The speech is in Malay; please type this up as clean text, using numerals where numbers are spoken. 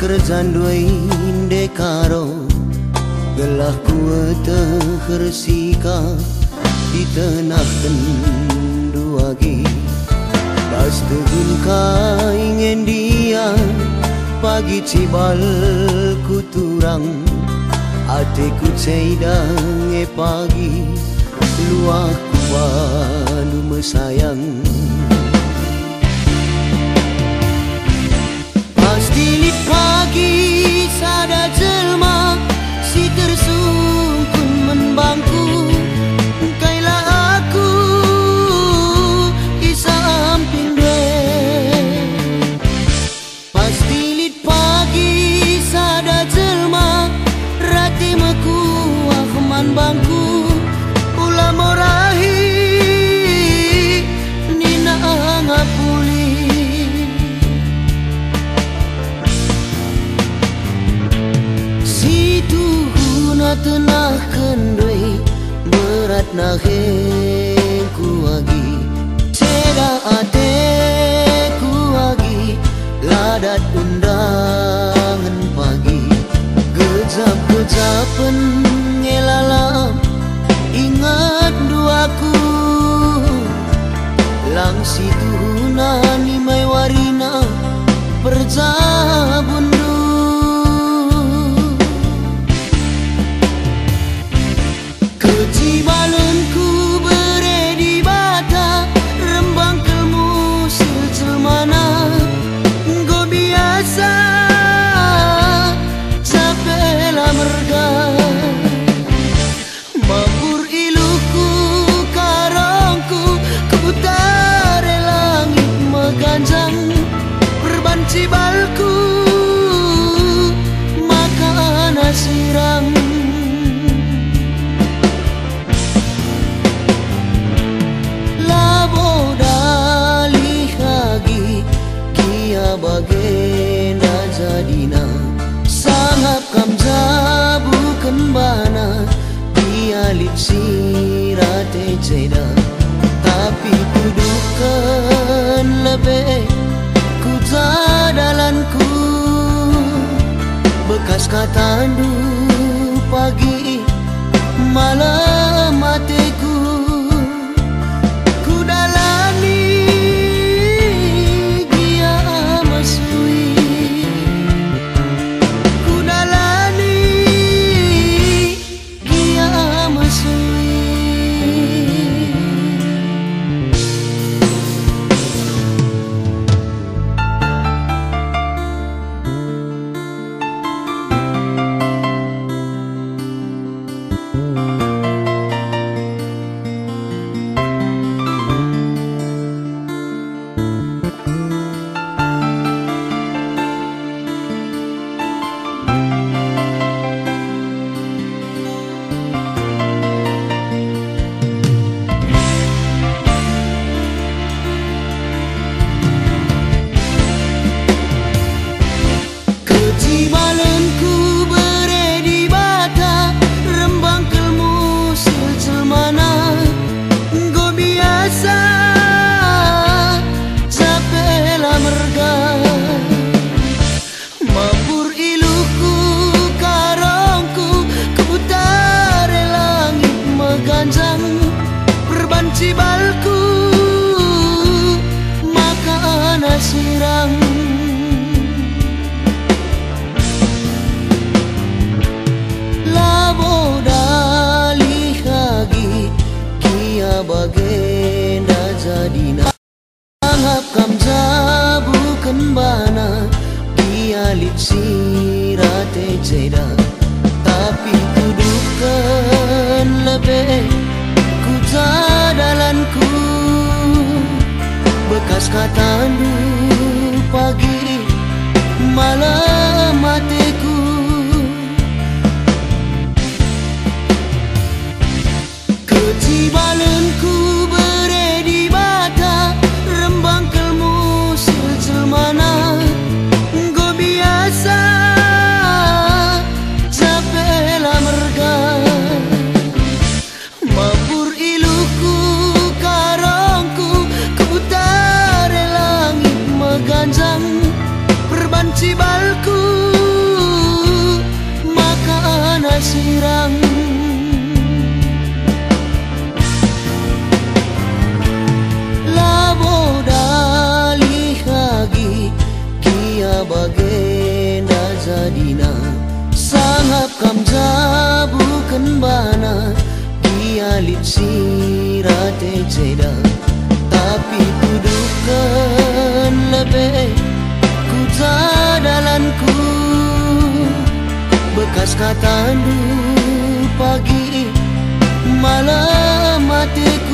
kerjaan duain dekaro gelah kue terhersika di tengah kenduagi pas tegun kaingen dia pagi cibal kuturang ateku ceidang pagi luah kualu mesayang pasti pagi sada jelma si tersungkun menbangku kailah aku isamping dwe pasti lit pagi sada jelma rati meku ahman bangku ulah morahi nina ngapuli tenah kendui berat nahengku agi ceda ateku agi ladat undangan pagi gejap-gejapen ngelalam ingat duaku lang situna ni mai warina perjabun cibalenku bere di bata rembang kelmu silcelmana go biasa capela merga mabur iluku karongku kutare langit meganjang perban cibalku makan sirang bagena jadina sangat kamja bukan bana dialit sirate ceda tapi kudukan lebih ku jadalanku bekas katandu pagi malam matiku cibalku makan sirang labo dali hagi kia bagenda jadina anggap kamja bukan bana dialit sirate ceda tapi kudukan lebih jadalanku bekas katandu pagi malam matiku kecibalenku bere di bata rembang kelmu silcelmana go biasa capela merga mabur iluku karongku kutare langit meganjang perban cibalku sadina sangap kamja bukan bana dialit sirate ceda tapi tuduhkan lebih ku jadalanku bekas kata pagi malam hatiku